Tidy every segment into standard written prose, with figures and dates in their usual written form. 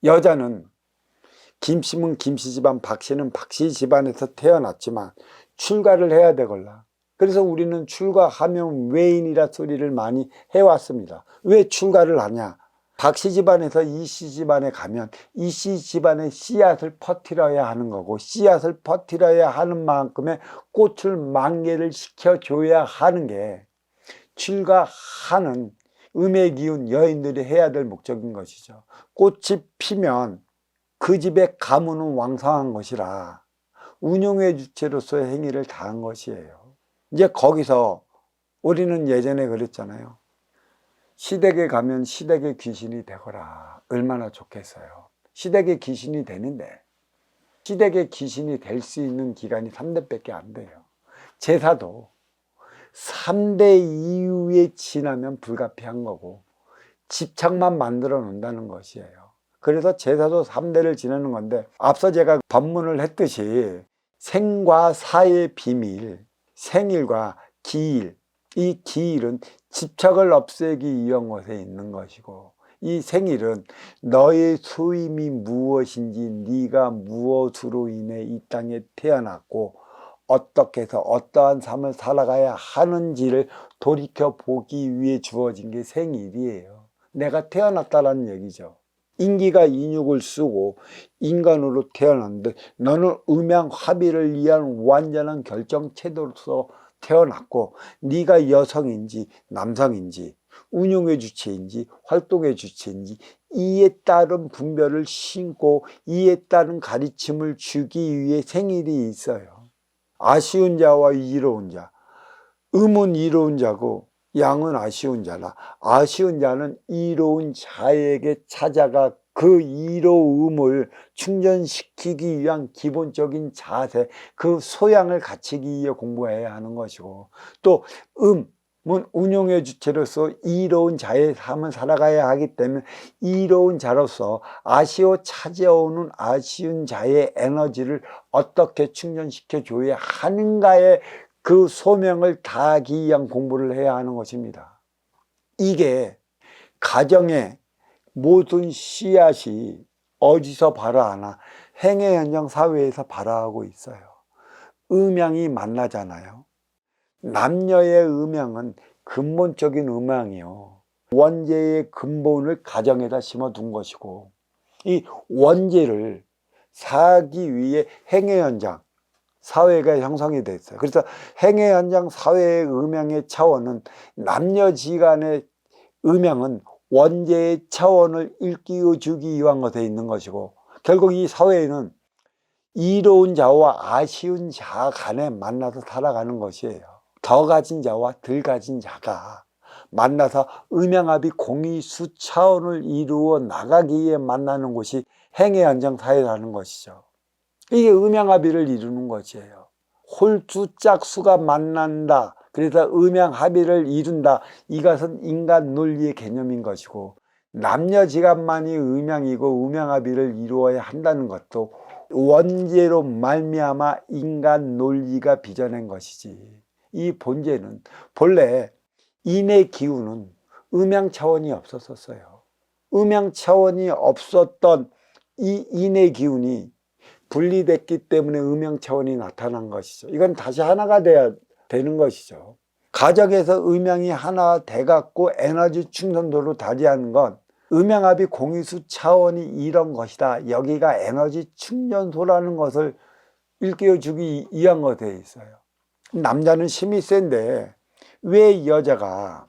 여자는 김씨는 김씨 집안, 박씨는 박씨 집안에서 태어났지만 출가를 해야 되걸라. 그래서 우리는 출가하면 외인이라 소리를 많이 해왔습니다. 왜 출가를 하냐? 박씨 집안에서 이씨 집안에 가면 이씨 집안의 씨앗을 퍼뜨려야 하는 거고, 씨앗을 퍼뜨려야 하는 만큼의 꽃을 만개를 시켜줘야 하는 게 출가하는 음의 기운 여인들이 해야 될 목적인 것이죠. 꽃이 피면 그 집의 가문은 왕성한 것이라 운용의 주체로서의 행위를 다한 것이에요. 이제 거기서 우리는 예전에 그랬잖아요. 시댁에 가면 시댁의 귀신이 되거라. 얼마나 좋겠어요. 시댁의 귀신이 되는데 시댁의 귀신이 될 수 있는 기간이 3대밖에 안 돼요. 제사도 3대 이후에 지나면 불가피한 거고 집착만 만들어 놓는다는 것이에요. 그래서 제사도 3대를 지내는 건데, 앞서 제가 법문을 했듯이 생과 사의 비밀, 생일과 기일, 이 기일은 집착을 없애기 위한 것에 있는 것이고, 이 생일은 너의 소임이 무엇인지, 네가 무엇으로 인해 이 땅에 태어났고 어떻게 해서 어떠한 삶을 살아가야 하는지를 돌이켜 보기 위해 주어진 게 생일이에요. 내가 태어났다는 얘기죠. 인기가 인육을 쓰고 인간으로 태어났는데 너는 음양합의를 위한 완전한 결정체도로서 태어났고, 네가 여성인지 남성인지 운용의 주체인지 활동의 주체인지 이에 따른 분별을 신고 이에 따른 가르침을 주기 위해 생일이 있어요. 아쉬운 자와 이로운 자, 음은 이로운 자고 양은 아쉬운 자라. 아쉬운 자는 이로운 자에게 찾아가 그 이로움을 충전시키기 위한 기본적인 자세, 그 소양을 갖추기 위해 공부해야 하는 것이고, 또 음은 운용의 주체로서 이로운 자의 삶을 살아가야 하기 때문에 이로운 자로서 아쉬워 찾아오는 아쉬운 자의 에너지를 어떻게 충전시켜 줘야 하는가에 그 소명을 다하기 위한 공부를 해야 하는 것입니다. 이게 가정의 모든 씨앗이 어디서 발화하나? 행의 현장 사회에서 발화하고 있어요. 음양이 만나잖아요. 남녀의 음양은 근본적인 음양이요. 원죄의 근본을 가정에다 심어둔 것이고, 이 원죄를 사기 위해 행의 현장 사회가 형성이 됐어요. 그래서 행의 현장 사회의 음양의 차원은 남녀지간의 음양은 원죄의 차원을 일깨워 주기 위한 것에 있는 것이고, 결국 이 사회에는 이로운 자와 아쉬운 자 간에 만나서 살아가는 것이에요. 더 가진 자와 덜 가진 자가 만나서 음양합의 공의수 차원을 이루어 나가기 위해 만나는 곳이 행의 현장 사회라는 것이죠. 이게 음양합의를 이루는 것이에요. 홀수 짝수가 만난다, 그래서 음양합의를 이룬다, 이것은 인간 논리의 개념인 것이고, 남녀지간만이 음양이고 음양합의를 이루어야 한다는 것도 원죄로 말미암아 인간 논리가 빚어낸 것이지, 이 본죄는 본래 인의 기운은 음양 차원이 없었어요. 음양 차원이 없었던 이 인의 기운이 분리됐기 때문에 음양 차원이 나타난 것이죠. 이건 다시 하나가 돼야 되는 것이죠. 가정에서 음양이 하나 돼갖고 에너지 충전도로 다리하는 건 음양합의 공의수 차원이 이런 것이다, 여기가 에너지 충전소라는 것을 일깨워주기 위한 것에 있어요. 남자는 힘이 센데 왜 여자가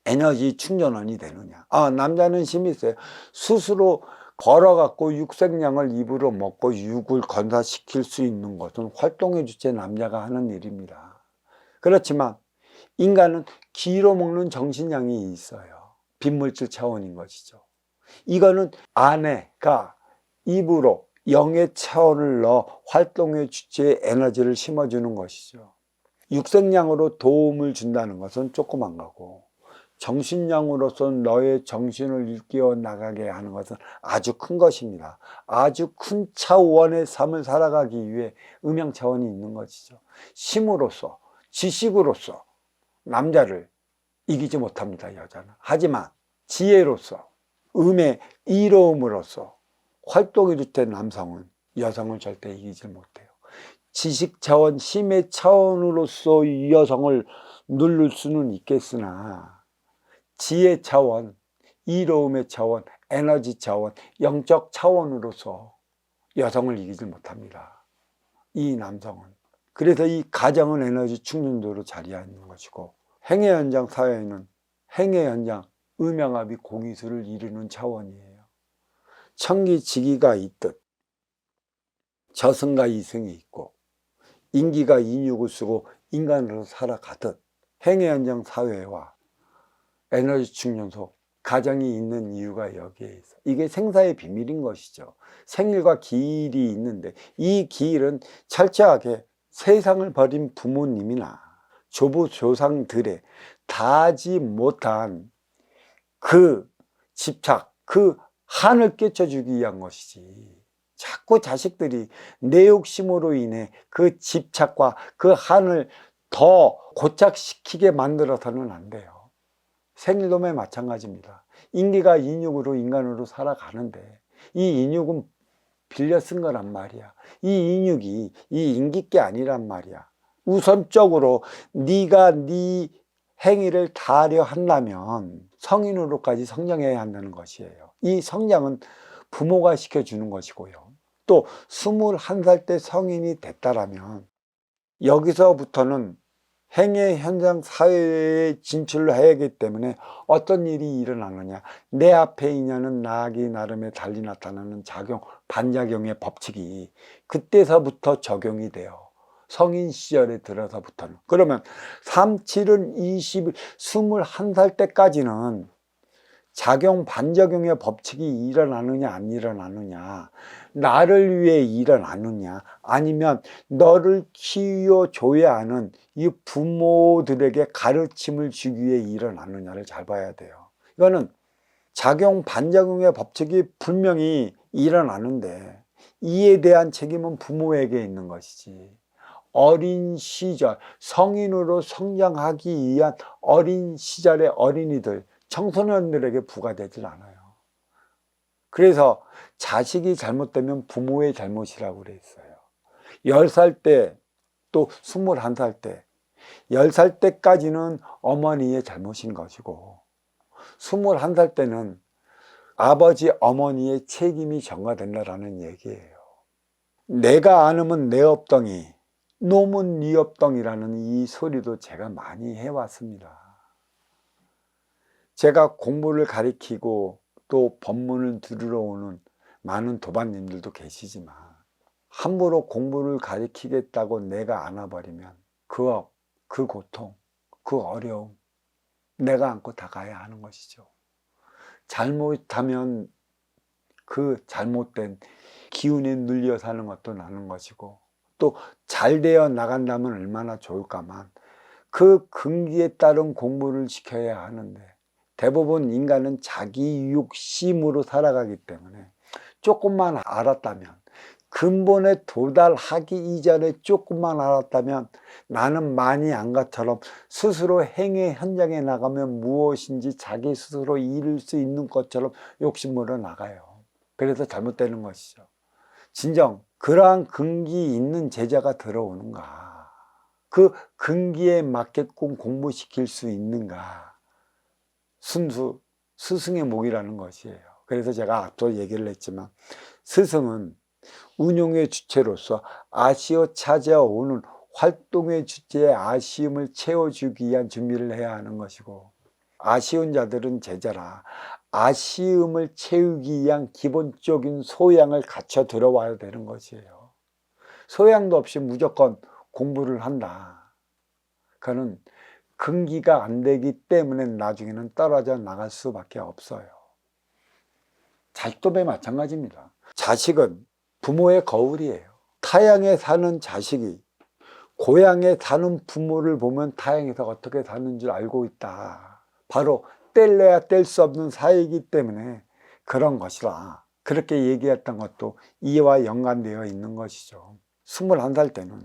에너지 충전원이 되느냐? 남자는 힘이 세요. 스스로 걸어갖고 육색량을 입으로 먹고 육을 건사시킬 수 있는 것은 활동의 주체 남자가 하는 일입니다. 그렇지만 인간은 기로 먹는 정신량이 있어요. 빈물질 차원인 것이죠. 이거는 아내가 입으로 영의 차원을 넣어 활동의 주체에 에너지를 심어주는 것이죠. 육색량으로 도움을 준다는 것은 조그만 거고, 정신량으로서 너의 정신을 일깨워 나가게 하는 것은 아주 큰 것입니다. 아주 큰 차원의 삶을 살아가기 위해 음양 차원이 있는 것이죠. 힘으로써, 지식으로서 남자를 이기지 못합니다, 여자는. 하지만 지혜로서, 음의 이로움으로써 활동의 주체 남성은 여성을 절대 이기지 못해요. 지식 차원, 힘의 차원으로서 이 여성을 누를 수는 있겠으나 지혜 차원, 이로움의 차원, 에너지 차원, 영적 차원으로서 여성을 이기지 못합니다. 이 남성은. 그래서 이 가정은 에너지 충전도로 자리하는 것이고, 행의 현장 사회는 행의 현장, 음양합이 공이수를 이루는 차원이에요. 천기지기가 있듯 저승과 이승이 있고 인기가 인육을 쓰고 인간으로 살아가듯 행의 현장 사회와 에너지 충전소, 가정이 있는 이유가 여기에 있어. 이게 생사의 비밀인 것이죠. 생일과 기일이 있는데 이 기일은 철저하게 세상을 버린 부모님이나 조부 조상들의 다하지 못한 그 집착, 그 한을 끼쳐주기 위한 것이지. 자꾸 자식들이 내 욕심으로 인해 그 집착과 그 한을 더 고착시키게 만들어서는 안 돼요. 생일놈에 마찬가지입니다. 인기가 인육으로 인간으로 살아가는데 이 인육은 빌려 쓴 거란 말이야. 이 인육이 이 인기께 아니란 말이야. 우선적으로 네가 네 행위를 다하려 한다면 성인으로까지 성장해야 한다는 것이에요. 이 성장은 부모가 시켜주는 것이고요. 또 21살 때 성인이 됐다라면 여기서부터는 행의 현장 사회에 진출을 해야 하기 때문에 어떤 일이 일어나느냐, 내 앞에 있냐는 나아기 나름에 달리 나타나는 작용, 반작용의 법칙이 그때서부터 적용이 돼요. 성인 시절에 들어서부터는. 그러면 3, 7은 20, 21살 때까지는 작용, 반작용의 법칙이 일어나느냐 안 일어나느냐, 나를 위해 일어나느냐, 아니면 너를 키워줘야 하는 이 부모들에게 가르침을 주기 위해 일어나느냐를 잘 봐야 돼요. 이거는 작용, 반작용의 법칙이 분명히 일어나는데 이에 대한 책임은 부모에게 있는 것이지, 어린 시절 성인으로 성장하기 위한 어린 시절의 어린이들, 청소년들에게 부과되질 않아요. 그래서 자식이 잘못되면 부모의 잘못이라고 그랬어요. 10살 때 또 21살 때, 10살 때까지는 어머니의 잘못인 것이고 21살 때는 아버지 어머니의 책임이 전가된다라는 얘기예요. 내가 안으면 내 업덩이, 놈은 네 업덩이라는 이 소리도 제가 많이 해왔습니다. 제가 공부를 가리키고 또 법문을 들으러 오는 많은 도반님들도 계시지만 함부로 공부를 가리키겠다고 내가 안아버리면 그 업, 그 고통, 그 어려움 내가 안고 다 가야 하는 것이죠. 잘못하면 그 잘못된 기운에 눌려 사는 것도 나는 것이고 또 잘 되어 나간다면 얼마나 좋을까만 그 근기에 따른 공부를 시켜야 하는데 대부분 인간은 자기 욕심으로 살아가기 때문에 조금만 알았다면, 근본에 도달하기 이전에 조금만 알았다면 나는 많이 안 것처럼 스스로 행의 현장에 나가면 무엇인지 자기 스스로 이룰 수 있는 것처럼 욕심으로 나가요. 그래서 잘못되는 것이죠. 진정 그러한 근기 있는 제자가 들어오는가, 그 근기에 맞게끔 공부시킬 수 있는가, 순수 스승의 목이라는 것이에요. 그래서 제가 앞서 얘기를 했지만 스승은 운용의 주체로서 아쉬워 찾아오는 활동의 주체의 아쉬움을 채워주기 위한 준비를 해야 하는 것이고, 아쉬운 자들은 제자라 아쉬움을 채우기 위한 기본적인 소양을 갖춰 들어와야 되는 것이에요. 소양도 없이 무조건 공부를 한다, 그는 근기가 안 되기 때문에 나중에는 떨어져 나갈 수밖에 없어요. 자식도 마찬가지입니다. 자식은 부모의 거울이에요. 타양에 사는 자식이 고향에 사는 부모를 보면 타양에서 어떻게 사는 줄 알고 있다. 바로 뗄래야 뗄 수 없는 사이이기 때문에 그런 것이라 그렇게 얘기했던 것도 이와 연관되어 있는 것이죠. 21살 때는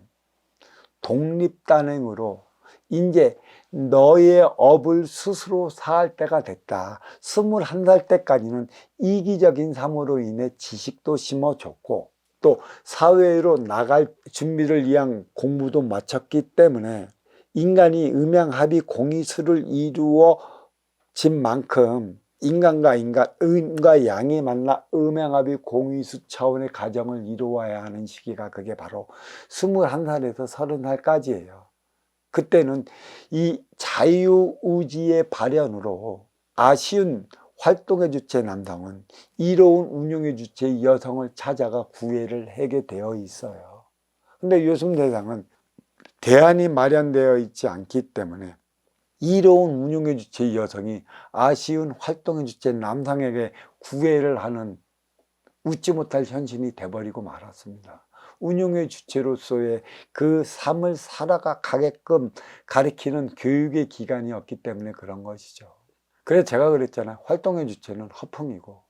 독립단행으로 이제 너의 업을 스스로 사할 때가 됐다. 21살 때까지는 이기적인 삶으로 인해 지식도 심어줬고 또 사회로 나갈 준비를 위한 공부도 마쳤기 때문에 인간이 음양합의 공의수를 이루어진 만큼 인간과 음과 양이 만나 음양합의 공의수 차원의 가정을 이루어야 하는 시기가 그게 바로 21살에서 30살까지예요. 그때는 이 자유의지의 발현으로 아쉬운 활동의 주체 남성은 이로운 운용의 주체 여성을 찾아가 구애를 하게 되어 있어요. 근데 요즘 세상은 대안이 마련되어 있지 않기 때문에 이로운 운용의 주체 여성이 아쉬운 활동의 주체 남성에게 구애를 하는 웃지 못할 현실이 돼버리고 말았습니다. 운용의 주체로서의 그 삶을 살아가게끔 가리키는 교육의 기간이 없기 때문에 그런 것이죠. 그래서 제가 그랬잖아요. 활동의 주체는 허풍이고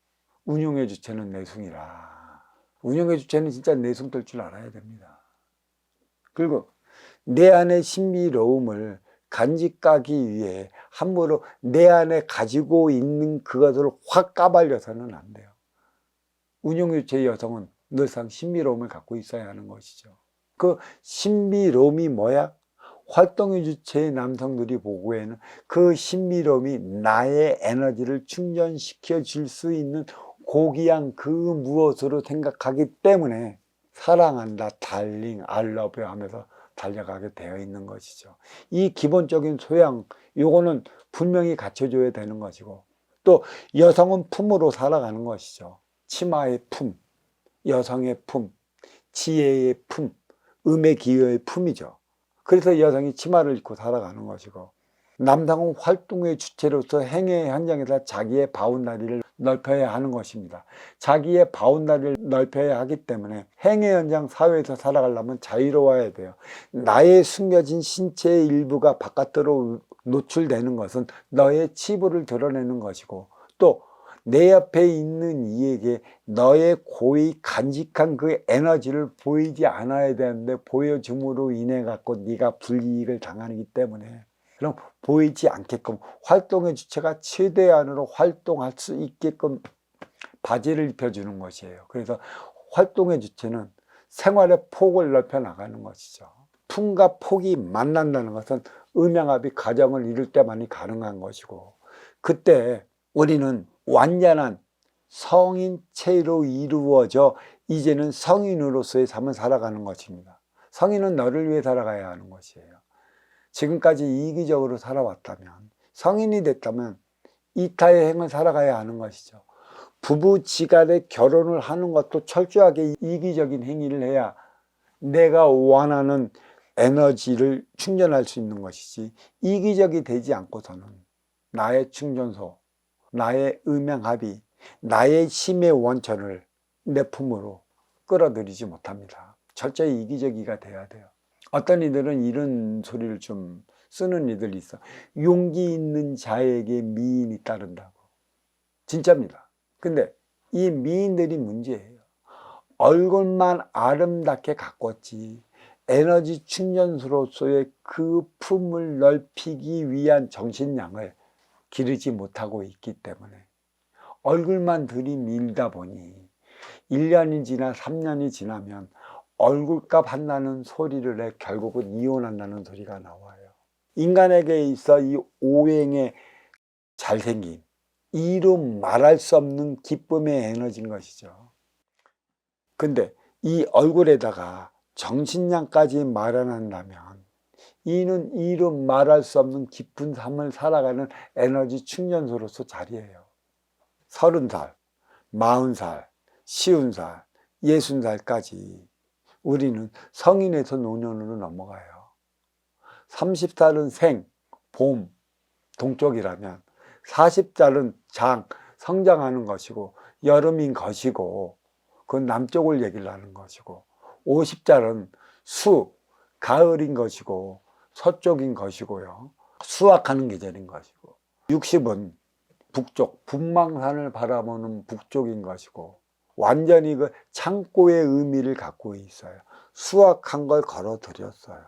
운용의 주체는 내숭이라. 운용의 주체는 진짜 내숭 뜰 줄 알아야 됩니다. 그리고 내 안의 신비로움을 간직하기 위해 함부로 내 안에 가지고 있는 그것을 확 까발려서는 안 돼요. 운용주체의 여성은 늘상 신비로움을 갖고 있어야 하는 것이죠. 그 신비로움이 뭐야? 활동의 주체의 남성들이 보고에는 그 신비로움이 나의 에너지를 충전시켜 줄 수 있는 고귀한 그 무엇으로 생각하기 때문에 사랑한다, 달링, 알러브 하면서 달려가게 되어 있는 것이죠. 이 기본적인 소양, 요거는 분명히 갖춰줘야 되는 것이고 또 여성은 품으로 살아가는 것이죠. 치마의 품, 여성의 품, 지혜의 품, 음의 기여의 품이죠. 그래서 여성이 치마를 입고 살아가는 것이고 남성은 활동의 주체로서 행의 현장에서 자기의 바운다리를 넓혀야 하는 것입니다. 자기의 바운다리를 넓혀야 하기 때문에 행의 현장 사회에서 살아가려면 자유로워야 돼요. 나의 숨겨진 신체의 일부가 바깥으로 노출되는 것은 너의 치부를 드러내는 것이고 또 내 옆에 있는 이에게 너의 고이 간직한 그 에너지를 보이지 않아야 되는데 보여줌으로 인해 갖고 네가 불이익을 당하기 때문에 그럼 보이지 않게끔 활동의 주체가 최대한으로 활동할 수 있게끔 바지를 입혀주는 것이에요. 그래서 활동의 주체는 생활의 폭을 넓혀 나가는 것이죠. 품과 폭이 만난다는 것은 음양합의 가정을 이룰 때만이 가능한 것이고 그때 우리는 완전한 성인체로 이루어져 이제는 성인으로서의 삶을 살아가는 것입니다. 성인은 너를 위해 살아가야 하는 것이에요. 지금까지 이기적으로 살아왔다면 성인이 됐다면 이타의 행을 살아가야 하는 것이죠. 부부지간에 결혼을 하는 것도 철저하게 이기적인 행위를 해야 내가 원하는 에너지를 충전할 수 있는 것이지 이기적이 되지 않고서는 나의 충전소, 나의 음양합의, 나의 힘의 원천을 내 품으로 끌어들이지 못합니다. 철저히 이기적이가 돼야 돼요. 어떤 이들은 이런 소리를 좀 쓰는 이들이 있어. 용기 있는 자에게 미인이 따른다고. 진짜입니다. 근데 이 미인들이 문제예요. 얼굴만 아름답게 가꿨지 에너지 충전소로서의 그 품을 넓히기 위한 정신량을 기르지 못하고 있기 때문에 얼굴만 들이밀다 보니 1년이 지나 3년이 지나면 얼굴값 한다는 소리를 해 결국은 이혼한다는 소리가 나와요. 인간에게 있어 이 오행의 잘생김, 이루 말할 수 없는 기쁨의 에너지인 것이죠. 근데 이 얼굴에다가 정신량까지 마련한다면 이는 이루 말할 수 없는 깊은 삶을 살아가는 에너지 충전소로서 자리해요. 30살, 40살, 50살, 60살까지 우리는 성인에서 노년으로 넘어가요. 30살은 생, 봄, 동쪽이라면 40살은 장, 성장하는 것이고 여름인 것이고 그건 남쪽을 얘기를 하는 것이고 50살은 수, 가을인 것이고 서쪽인 것이고요. 수확하는 계절인 것이고 60은 북쪽, 분망산을 바라보는 북쪽인 것이고 완전히 그 창고의 의미를 갖고 있어요. 수확한 걸 걸어 드렸어요.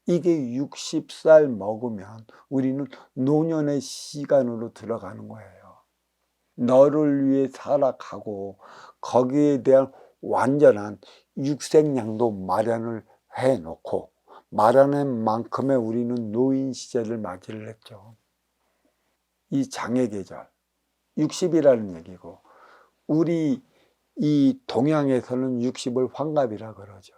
이게 60살 먹으면 우리는 노년의 시간으로 들어가는 거예요. 너를 위해 살아가고 거기에 대한 완전한 육생량도 마련을 해놓고 마련한 만큼의 우리는 노인 시절을 맞이를 했죠. 이 장애 계절 60이라는 얘기고, 우리 이 동양에서는 60을 환갑이라 그러죠.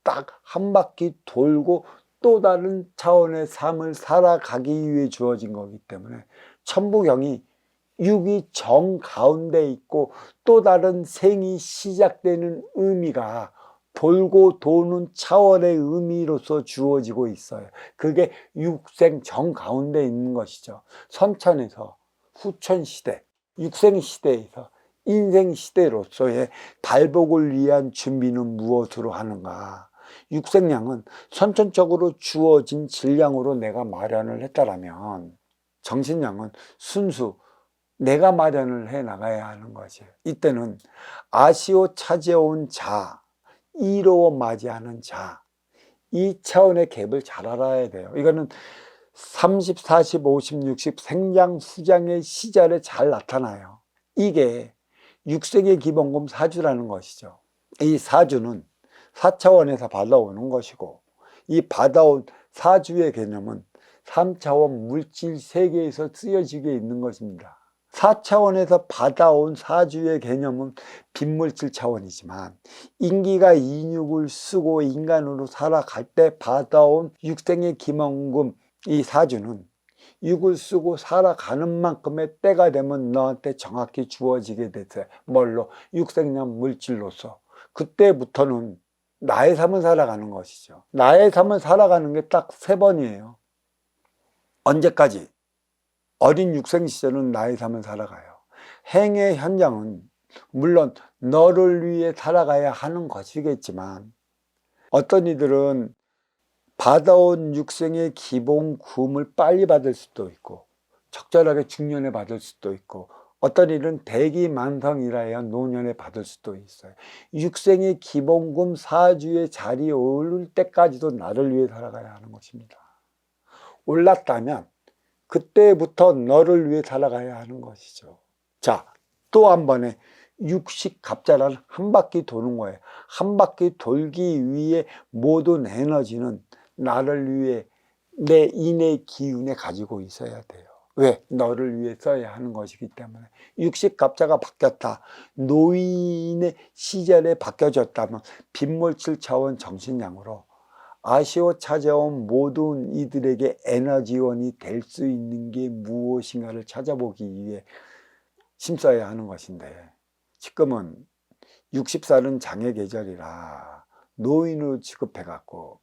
딱 한 바퀴 돌고 또 다른 차원의 삶을 살아가기 위해 주어진 거기 때문에 천부경이 6이 정 가운데 있고 또 다른 생이 시작되는 의미가 돌고 도는 차원의 의미로서 주어지고 있어요. 그게 육생 정 가운데 있는 것이죠. 선천에서 후천시대, 육생시대에서 인생시대로서의 발복을 위한 준비는 무엇으로 하는가? 육생량은 선천적으로 주어진 질량으로 내가 마련을 했다라면, 정신량은 순수 내가 마련을 해 나가야 하는 것이에요. 이때는 아시오 찾아온 자, 이로워 맞이하는 자, 이 차원의 갭을 잘 알아야 돼요. 이거는 30, 40, 50, 60 생장, 수장의 시절에 잘 나타나요. 이게 육생의 기본금 사주라는 것이죠. 이 사주는 4차원에서 받아오는 것이고, 이 받아온 사주의 개념은 3차원 물질 세계에서 쓰여지게 있는 것입니다. 4차원에서 받아온 사주의 개념은 빈물질 차원이지만, 인기가 인육을 쓰고 인간으로 살아갈 때 받아온 육생의 기본금 이 사주는 육을 쓰고 살아가는 만큼의 때가 되면 너한테 정확히 주어지게 됐어요. 뭘로? 육생량 물질로서. 그때부터는 나의 삶을 살아가는 것이죠. 나의 삶을 살아가는 게 딱 3번이에요. 언제까지? 어린 육생 시절은 나의 삶을 살아가요. 행의 현장은 물론 너를 위해 살아가야 하는 것이겠지만, 어떤 이들은 받아온 육생의 기본 구음을 빨리 받을 수도 있고 적절하게 중년에 받을 수도 있고, 어떤 일은 대기만성이라야 노년에 받을 수도 있어요. 육생의 기본금 사주의 자리에 오를 때까지도 나를 위해 살아가야 하는 것입니다. 올랐다면 그때부터 너를 위해 살아가야 하는 것이죠. 자, 또 한 번에 육식갑자라는 한 바퀴 도는 거예요. 한 바퀴 돌기 위해 모든 에너지는 나를 위해 내 인의 기운에 가지고 있어야 돼요. 왜? 너를 위해 써야 하는 것이기 때문에. 육식갑자가 바뀌었다, 노인의 시절에 바뀌어졌다면 빈물질 차원 정신량으로 아시오 찾아온 모든 이들에게 에너지원이 될 수 있는 게 무엇인가를 찾아보기 위해 힘써야 하는 것인데, 지금은 60살은 장애 계절이라 노인으로 취급해갖고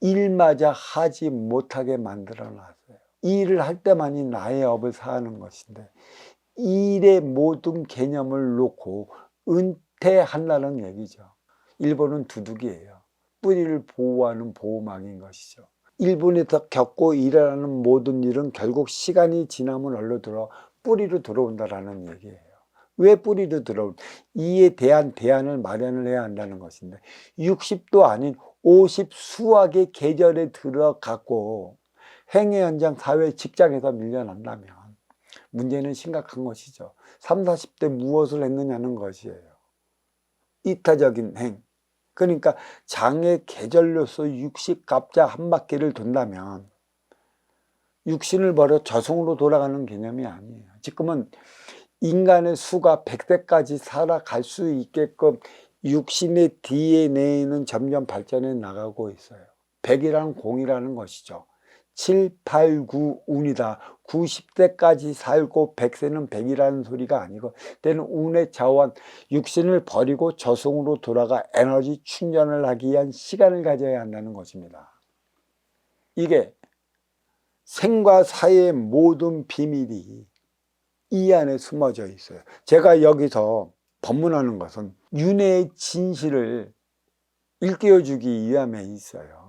일마저 하지 못하게 만들어놨어요. 일을 할 때만이 나의 업을 사는 것인데, 일의 모든 개념을 놓고 은퇴한다는 얘기죠. 일본은 두둑이에요. 뿌리를 보호하는 보호막인 것이죠. 일본에서 겪고 일어나는 모든 일은 결국 시간이 지나면 얼로 뿌리로 들어온다라는 얘기예요. 왜 뿌리로 들어올? 이에 대한 대안을 마련을 해야 한다는 것인데, 60도 아닌 50 수학의 계절에 들어갔고 행위 현장, 사회, 직장에서 밀려난다면 문제는 심각한 것이죠. 30, 40대 무엇을 했느냐는 것이에요. 이타적인 행. 그러니까 장애 계절로서 육식갑자 한 바퀴를 돈다면 육신을 버려 저승으로 돌아가는 개념이 아니에요. 지금은 인간의 수가 100세까지 살아갈 수 있게끔 육신의 DNA는 점점 발전해 나가고 있어요. 100이라는 공이라는 것이죠. 7, 8, 9 운이다. 90세까지 살고 100세는 100이라는 소리가 아니고, 때는 운의 자원, 육신을 버리고 저승으로 돌아가 에너지 충전을 하기 위한 시간을 가져야 한다는 것입니다. 이게 생과 사의 모든 비밀이 이 안에 숨어져 있어요. 제가 여기서 법문하는 것은 윤회의 진실을 일깨워주기 위함에 있어요.